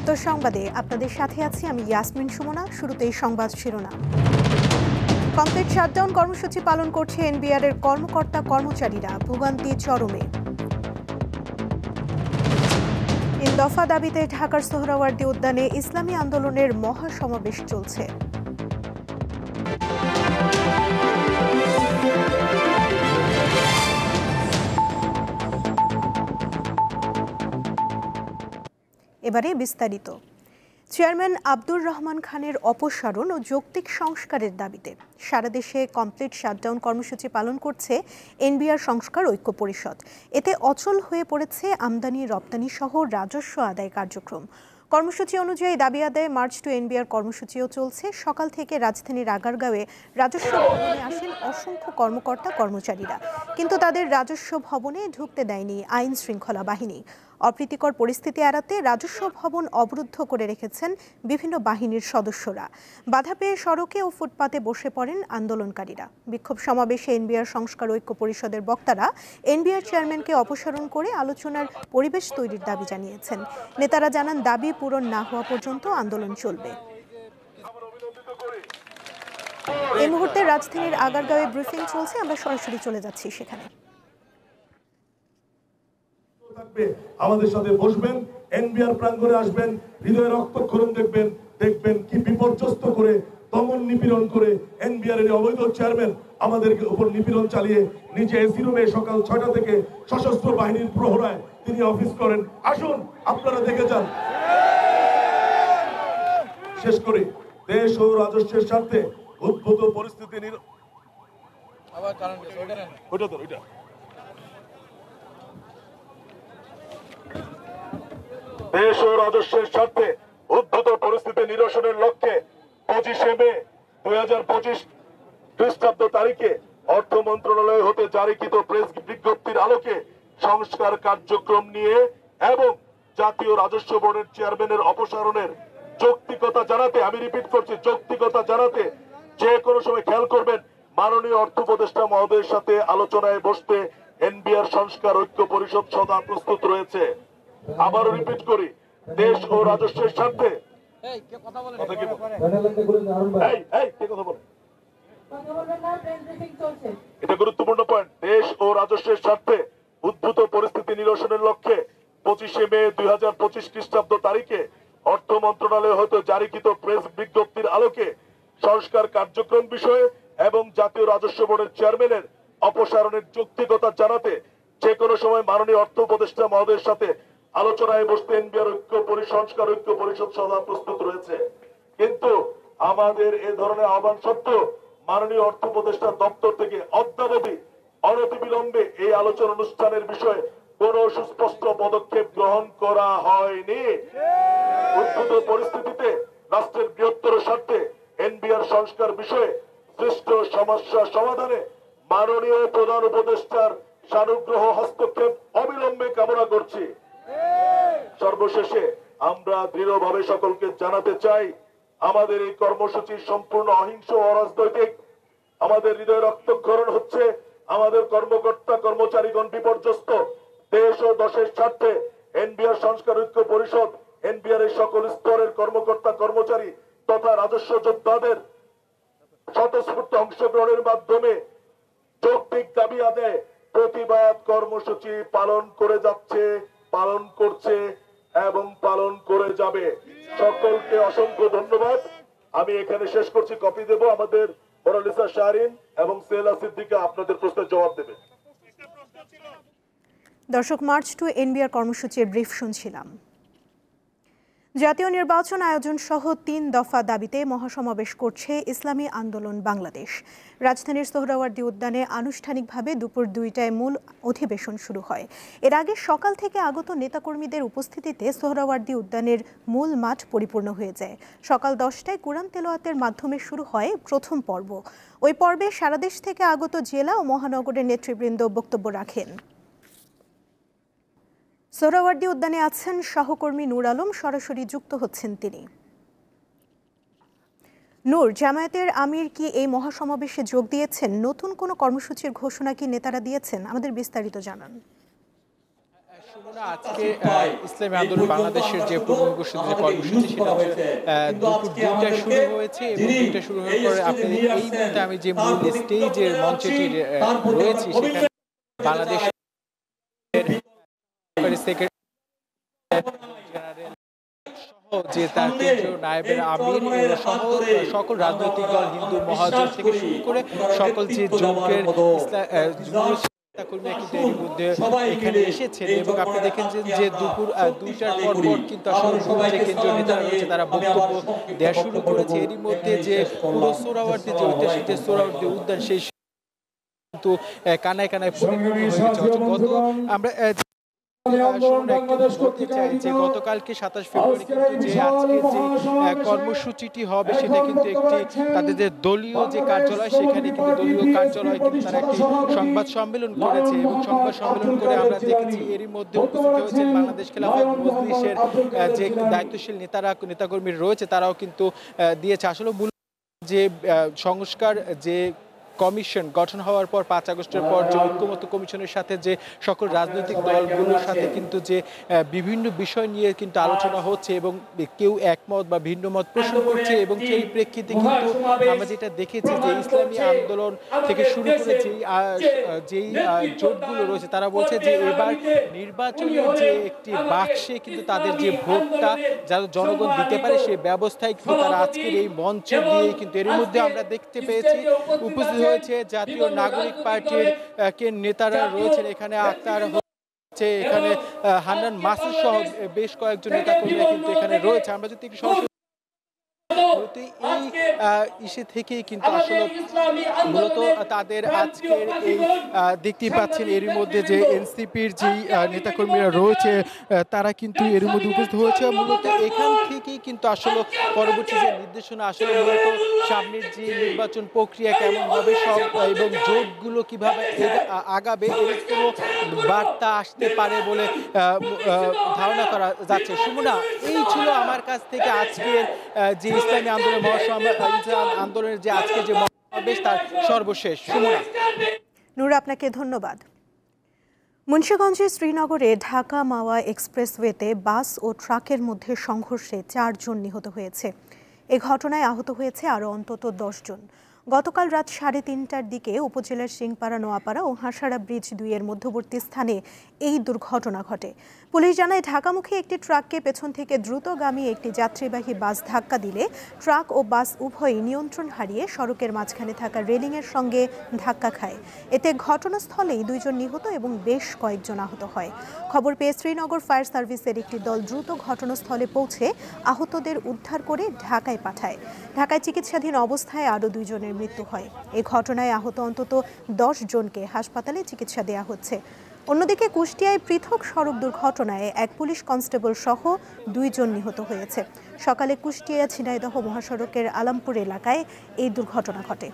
দীপ্ত সংবাদে আপনাদের সাথে আছি আমি ইয়াসমিন সুমনা। শুরুতেই সংবাদ শিরোনাম। কমপ্লিট শাটডাউন কর্মসূচি পালন করছে এনবিআর এর কর্মকর্তা কর্মচারীরা, ভোগান্তি চরমে। 3 দফা দাবিতে ঢাকার সোহরাওয়ার্দী উদ্যানে ইসলামী আন্দোলনের মহাসমাবেশ চলছে। এবারে বিস্তারিত। চেয়ারম্যান আব্দুর রহমান খানের অপসারণ ও যৌক্তিক সংস্কারের দাবিতে সারা দেশে কমপ্লিট শাটডাউন কর্মসূচি পালন করছে এনবিআর সংস্কার ঐক্য পরিষদ। এতে অচল হয়ে পড়েছে আমদানি রপ্তানি সহ রাজস্ব আদায় কার্যক্রম। কর্মসূচি অনুযায়ী দাবি আদায়ে মার্চ টু এনবিআর কর্মসূচিও চলছে। সকাল থেকে রাজধানীর আগারগাঁওয়ে রাজস্ব ভবনে আসেন অসংখ্য কর্মকর্তা কর্মচারীরা, কিন্তু তাদের রাজস্ব ভবনে ঢুকতে দেয়নি আইন শৃঙ্খলা বাহিনী। অপ্রীতিকর পরিস্থিতি এড়াতে রাজস্ব ভবন অবরুদ্ধ করে রেখেছেন বিভিন্ন বাহিনীর সদস্যরা। বাধা পেয়ে সড়কে ও ফুটপাতে বসে পড়েন আন্দোলনকারীরা। বিক্ষোভ সমাবেশে এনবিআর সংস্কার ঐক্য পরিষদের বক্তারা এনবিআর চেয়ারম্যানকে অপসারণ করে আলোচনার পরিবেশ তৈরির দাবি জানিয়েছেন। নেতারা জানান, দাবি পূরণ না হওয়া পর্যন্ত আন্দোলন চলবে। এই মুহূর্তে রাজধানীর আগারগাঁওয়ে ব্রিফিং চলছে, আমরা সরাসরি চলে যাচ্ছি সেখানে। আমাদের সাথে বসবেন, এনবিআর প্রাঙ্গণে আসবেন, হৃদয়ে রক্তক্ষরণ দেখবেন কি বিপর্যস্ত করে দমন নিপীড়ন করে এনবিআর এর অবৈধ চেয়ারম্যান আমাদের উপর নিপীড়ন চালিয়ে নিজে এসি রুমে সকাল 6টা থেকে সশস্ত্র বাহিনীর প্রহরায় তিনি অফিস করেন। আসুন আপনারা দেখে যান। শেষ করি, দেশ ও রাজস্বের স্বার্থে উদ্ভূত পরিস্থিতি দেশ ও রাজস্বের স্বার্থে উদ্ভূত পরিস্থিতি নিরসনের লক্ষ্যে 25 মে 2025 খ্রিস্টাব্দ তারিখে অর্থ মন্ত্রণালয় হতে জারিকৃত প্রেস বিজ্ঞপ্তির আলোকে সংস্কার কার্যক্রম নিয়ে এবং জাতীয় রাজস্ব বোর্ডের চেয়ারম্যানের অপসারণের যৌক্তিকতা জানাতে, আমি রিপিট করছি, যৌক্তিকতা জানাতে যে কোনো সময় খেয়াল করবেন, মাননীয় অর্থ উপদেষ্টা মহোদয়ের সাথে আলোচনায় বসতে এনবিআর সংস্কার ঐক্য পরিষদ সদা প্রস্তুত রয়েছে। আবারও রিপিট করি, দেশ ও রাজস্বের স্বার্থে এটা গুরুত্বপূর্ণ পয়েন্ট। দেশ ও রাজস্বের স্বার্থে উদ্ভূত পরিস্থিতি নিরসনের লক্ষ্যে 25 মে 2025 খ্রিস্টাব্দ তারিখে অর্থ মন্ত্রণালয় হতে জারিকৃত প্রেস বিজ্ঞপ্তির আলোকে সংস্কার কার্যক্রম বিষয়ে এবং জাতীয় রাজস্ব বোর্ডের চেয়ারম্যানের অপসারণের যৌক্তিকতা জানাতে যে কোনো সময় মাননীয় অর্থ উপদেষ্টা মহোদয়ের সাথে আলোচনায় বসতে এনবিআর সংস্কার ঐক্য পরিষদ সদা প্রস্তুত রয়েছে। কিন্তু আমাদের এ ধরনের আহ্বান সত্ত্বেও মাননীয় অর্থ উপদেষ্টা দপ্তর থেকে অদ্যাবধি অনতিবিলম্বে এই আলোচনা অনুষ্ঠানের বিষয়ে কোন সুস্পষ্ট পদক্ষেপ গ্রহণ করা হয়নি। উদ্ভূত পরিস্থিতিতে রাষ্ট্রের বৃহত্তর স্বার্থে এনবিআর সংস্কার বিষয়ে সৃষ্ট সমস্যা সমাধানে মাননীয় প্রধান উপদেষ্টার সানুগ্রহ হস্তক্ষেপ অবিলম্বে কামনা করছি। সর্বশেষে আমরা দৃঢ়ভাবে সকলকে জানাতে চাই, আমাদের এই কর্মসূচি সম্পূর্ণ অহিংস ও অরাজনৈতিক। আমাদের হৃদয় রক্তক্ষরণ হচ্ছে, আমাদের কর্মকর্তা কর্মচারীগণ বিপর্যস্ত। দেশ ও দেশের স্বার্থে এনবিআর সংস্কার ঐক্য পরিষদ এনবিআর এর সকল স্তরের কর্মকর্তা কর্মচারী তথা রাজস্ব যোদ্ধাদের স্বতঃস্ফূর্ত অংশগ্রহণের মাধ্যমে যৌক্তিক দাবি আদায়ে প্রতিবাদ কর্মসূচি পালন করে যাচ্ছে, পালন করছে এবং পালন করে যাবে। সকলকে অসংখ্য ধন্যবাদ। আমি এখানে শেষ করছি, কপি দেব আমাদের মোনালিসা শাহরিন এবং সেলা সিদ্দিকা আপনাদের প্রশ্নের জবাব দেবে। দর্শক, মার্চ টু এনবিআর কর্মসূচির ব্রিফ শুনছিলাম। জাতীয় নির্বাচন আয়োজন সহ 3 দফা দাবিতে মহাসমাবেশ করছে ইসলামী আন্দোলন বাংলাদেশ। রাজধানীর সোহরাওয়ার্দী উদ্যানে আনুষ্ঠানিকভাবে দুপুর 2টায় মূল অধিবেশন শুরু হয়। এর আগে সকাল থেকে আগত নেতাকর্মীদের উপস্থিতিতে সোহরাওয়ার্দী উদ্যানের মূল মাঠ পরিপূর্ণ হয়ে যায়। সকাল 10টায় কুরআন তেলাওয়াতের মাধ্যমে শুরু হয় প্রথম পর্ব। ওই পর্বে সারা দেশ থেকে আগত জেলা ও মহানগরের নেতৃবৃন্দ বক্তব্য রাখেন। সোহরাওয়ার্দী উদ্যানে আছেন সহকর্মী নূর আলম, সরাসরি যুক্ত হচ্ছেন তিনি। নূর, জামায়াতের আমির কি এই মহাসমাবেশে যোগ দিয়েছেন? নতুন কোনো কর্মসূচির ঘোষণা কি নেতারা দিয়েছেন? আমাদের বিস্তারিত জানান। আজকে ইসলামী আন্দোলন বাংলাদেশের যে পূর্বঘোষিত যে কর্মসূচি সেটা দুপুর 2টায় শুরু হয়েছে এবং 2টা শুরু হওয়ার পরে আপনি এই মুহূর্তে আমি যে মূল স্টেজের মঞ্চটি রয়েছি সেখানে বাংলাদেশ যে তার কেন্দ্রীয় নায়েবের আমির সহ সকল রাজনৈতিক দল হিন্দু মহাজোট থেকে শুরু করে সকল যে জোটের কর্মীরা কিন্তু এর মধ্যে এখানে এসেছেন এবং আপনি দেখেন যে দুপুর 2টার পর কিন্তু আসলে যে কেন্দ্রীয় নেতারা রয়েছে তারা বক্তব্য দেওয়া শুরু করেছে। এরই মধ্যে যে পুরো সোহরাওয়ার্দী যে ঐতিহাসিক যে সোহরাওয়ার্দী উদ্যান সেই কিন্তু কানায় কানায় পরিপূর্ণ হয়ে গেছে। গত আমরা বলতে চাই যে গতকালকে 27 ফেব্রুয়ারি কিন্তু যে আজকের যে কর্মসূচিটি হবে সেটা কিন্তু একটি তাদের যে দলীয় যে কার্যালয় সেখানে কিন্তু দলীয় কার্যালয় কিন্তু তারা একটি সংবাদ সম্মেলন করেছে এবং সংবাদ সম্মেলন করে আমরা দেখেছি এরই মধ্যে উপস্থিত হয়েছেন বাংলাদেশ খেলাফত মজলিসের যে দায়িত্বশীল নেতাকর্মী রয়েছে তারাও কিন্তু দিয়েছে। আসলে মূল যে সংস্কার যে কমিশন গঠন হওয়ার পর 5 আগস্টের পর যে ঐক্যমত্য কমিশনের সাথে যে সকল রাজনৈতিক দলগুলোর সাথে কিন্তু যে বিভিন্ন বিষয় নিয়ে কিন্তু আলোচনা হচ্ছে এবং কেউ একমত বা ভিন্ন মত প্রশ্ন করছে এবং সেই প্রেক্ষিতে কিন্তু আমরা যেটা দেখেছি যে ইসলামী আন্দোলন থেকে শুরু করে যেই জোটগুলো রয়েছে তারা বলছে যে এবার নির্বাচনের যে একটি বাক্সে কিন্তু তাদের যে ভোটটা যারা জনগণ দিতে পারে সেই ব্যবস্থায় কিন্তু তারা আজকের এই মঞ্চে দিয়ে কিন্তু এর মধ্যে আমরা দেখতে পেয়েছি উপস্থিত হয়েছে জাতীয় নাগরিক পার্টির নেতারা রয়েছেন এখানে আক্তার হচ্ছে এখানে হান্নান মাসুদ সহ বেশ কয়েকজন নেতাকর্মীরা কিন্তু এখানে রয়েছে। আমরা যদি একটু এই ইসে থেকেই কিন্তু আসলে মূলত তাদের আজকের এই দেখতেই পাচ্ছেন এর মধ্যে যে এনসিপির যে নেতাকর্মীরা রয়েছে তারা কিন্তু এর মধ্যে উপস্থিত হয়েছে। মূলত এখান থেকেই কিন্তু আসলে পরবর্তী যে নির্দেশনা আসলে মূলত সামনের যে নির্বাচন প্রক্রিয়া কেমন হবে সব এবং জোটগুলো কিভাবে আগাবে এর কোনো বার্তা আসতে পারে বলে ধারণা করা যাচ্ছে। সুমনা, এই ছিল আমার কাছ থেকে আজকের যে ইসলামী আন্দোলন আন্দোলনের যে আজকে যে সমাবেশ তার সর্বশেষ। সুমনা। নূর, আপনাকে ধন্যবাদ। মুন্সিগঞ্জের শ্রীনগরে ঢাকা মাওয়া এক্সপ্রেসওয়েতে বাস ও ট্রাকের মধ্যে সংঘর্ষে 4 জন নিহত হয়েছে। এ ঘটনায় আহত হয়েছে আরও অন্তত 10 জন। গতকাল রাত 3:30টার দিকে উপজেলার সিংপাড়া নোয়াপাড়া ও হাঁসাড়া ব্রিজ 2 এর মধ্যবর্তী স্থানে এই দুর্ঘটনা ঘটে। পুলিশ জানায় ঢাকামুখী একটি ট্রাককে পেছন থেকে দ্রুতগামী একটি যাত্রীবাহী বাস ধাক্কা দিলে ট্রাক ও বাস উভয়ই নিয়ন্ত্রণ হারিয়ে সড়কের মাঝখানে থাকা রেলিংয়ের সঙ্গে ধাক্কা খায়। এতে ঘটনাস্থলেই 2 জন নিহত এবং বেশ কয়েকজন আহত হয়। খবর পেয়ে শ্রীনগর ফায়ার সার্ভিসের একটি দল দ্রুত ঘটনাস্থলে পৌঁছে আহতদের উদ্ধার করে ঢাকায় পাঠায়। ঢাকায় চিকিৎসাধীন অবস্থায় আরও 2 জনের মৃত্যু হয়। এই ঘটনায় আহত অন্তত 10 জনকে হাসপাতালে চিকিৎসা দেওয়া হচ্ছে। অন্যদিকে কুষ্টিয়ায় পৃথক সড়ক দুর্ঘটনায় এক পুলিশ কনস্টেবল সহ 2 জন নিহত হয়েছে। সকালে কুষ্টিয়া ঝিনাইদহ মহাসড়কের আলামপুর এলাকায় এই দুর্ঘটনা ঘটে।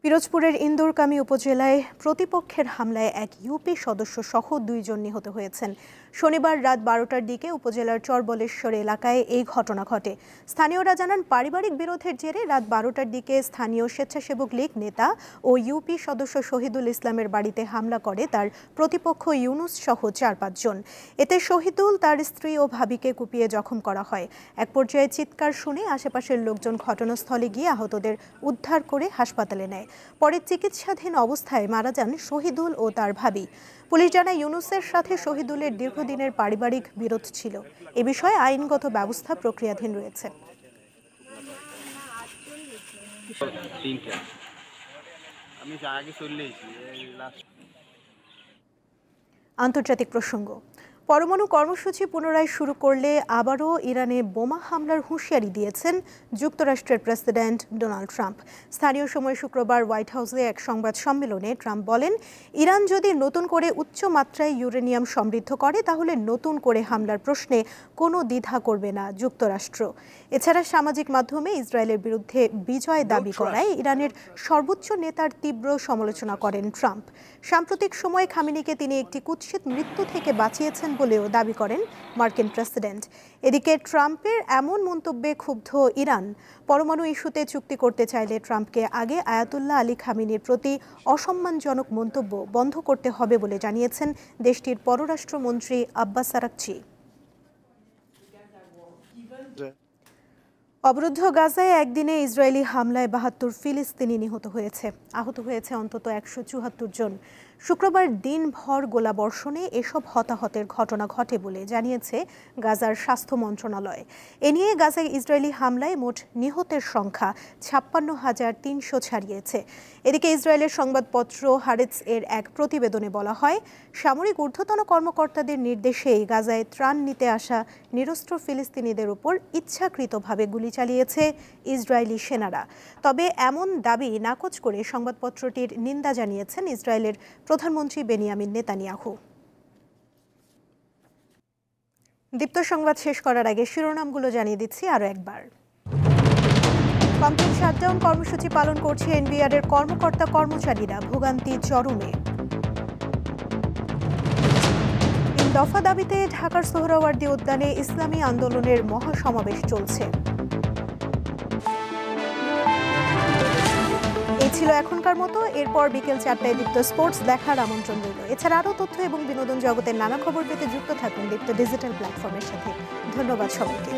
পিরোজপুরের ইন্দুরকামী উপজেলায় প্রতিপক্ষের হামলায় এক ইউপি সদস্য সহ 2 জন নিহত হয়েছেন। শনিবার রাত 12টার দিকে উপজেলার চরবলেশ্বর এলাকায় এই ঘটনা ঘটে। স্থানীয়রা জানান পারিবারিক বিরোধের জেরে রাত 12টার দিকে স্থানীয় স্বেচ্ছাসেবক লীগ নেতা ও ইউপি সদস্য শহীদুল ইসলামের বাড়িতে হামলা করে তার প্রতিপক্ষ ইউনুস সহ 4-5 জন। এতে শহীদুল, তার স্ত্রী ও ভাবিকে কুপিয়ে জখম করা হয়। এক পর্যায়ে চিৎকার শুনে আশেপাশের লোকজন ঘটনাস্থলে গিয়ে আহতদের উদ্ধার করে হাসপাতালে নেয়। পরে চিকিৎসাধীন অবস্থায় মারা যান শহীদুল ও তার ভাবি। পুলিশ জানায় ইউনুসের সাথে শহীদুলের দীর্ঘদিনের পারিবারিক বিরোধ ছিল। এ বিষয়ে আইনগত ব্যবস্থা প্রক্রিয়াধীন রয়েছে। আন্তর্জাতিক প্রসঙ্গ। পরমাণু কর্মসূচি পুনরায় শুরু করলে আবারও ইরানে বোমা হামলার হুঁশিয়ারি দিয়েছেন যুক্তরাষ্ট্রের প্রেসিডেন্ট ডোনাল্ড ট্রাম্প। স্থানীয় সময় শুক্রবার হোয়াইট হাউসে এক সংবাদ সম্মেলনে ট্রাম্প বলেন, ইরান যদি নতুন করে উচ্চ মাত্রায় ইউরেনিয়াম সমৃদ্ধ করে তাহলে নতুন করে হামলার প্রশ্নে কোনো দ্বিধা করবে না যুক্তরাষ্ট্র। এছাড়া সামাজিক মাধ্যমে ইসরায়েলের বিরুদ্ধে বিজয় দাবি করায় ইরানের সর্বোচ্চ নেতার তীব্র সমালোচনা করেন ট্রাম্প। সাম্প্রতিক সময়ে খামেনিকে তিনি একটি কুৎসিত মৃত্যু থেকে বাঁচিয়েছেন বলেও দাবি করেন মার্কিন প্রেসিডেন্ট। এদিকে ট্রাম্পের এমন মন্তব্যে ক্ষুব্ধ ইরান পরমাণু ইস্যুতে চুক্তি করতে চাইলে ট্রাম্পকে আগে আয়াতুল্লাহ আলী খামেনির প্রতি অসম্মানজনক মন্তব্য বন্ধ করতে হবে বলে জানিয়েছেন দেশটির পররাষ্ট্রমন্ত্রী আব্বাস আরাকচি। অবরুদ্ধ গাজায় একদিনে ইসরায়েলি হামলায় ৭২ ফিলিস্তিনি নিহত হয়েছে, আহত হয়েছে অন্তত ১৭৪ জন। শুক্রবার দিনভর গোলাবর্ষণে এসব হতাহতের ঘটনা ঘটে বলে জানিয়েছে গাজার স্বাস্থ্য মন্ত্রণালয়। এ নিয়ে গাজায় ইসরায়েলি হামলায় মোট নিহতের সংখ্যা ৫৬,৩০০ ছাড়িয়েছে। এদিকে ইসরায়েলের সংবাদপত্র হারেটস এর এক প্রতিবেদনে বলা হয়, সামরিক ঊর্ধ্বতন কর্মকর্তাদের নির্দেশেই গাজায় ত্রাণ নিতে আসা নিরস্ত্র ফিলিস্তিনিদের উপর ইচ্ছাকৃতভাবে গুলি চালিয়েছে ইসরায়েলি সেনারা। তবে এমন দাবি নাকচ করে সংবাদপত্রটির নিন্দা জানিয়েছেন ইসরায়েলের প্রধানমন্ত্রী বেনিয়ামিন নেতানিয়াহু। দীপ্ত সংবাদ শেষ করার আগে শিরোনামগুলো জানিয়ে দিচ্ছি আরও একবার। কমপ্লিট শাটডাউন কর্মসূচি পালন করছে এনবিআর এর কর্মকর্তা কর্মচারীরা, ভোগান্তি চরমে। দফা দাবিতে ঢাকার সোহরাওয়ার্দী উদ্যানে ইসলামী আন্দোলনের মহাসমাবেশ চলছে। এই ছিল এখনকার মতো। এরপর বিকেল ৪টায় দীপ্ত স্পোর্টস দেখার আমন্ত্রণ রইল। এছাড়া আরও তথ্য এবং বিনোদন জগতের নানা খবর পেতে যুক্ত থাকুন দীপ্ত ডিজিটাল প্ল্যাটফর্মের সাথে। ধন্যবাদ সবাইকে।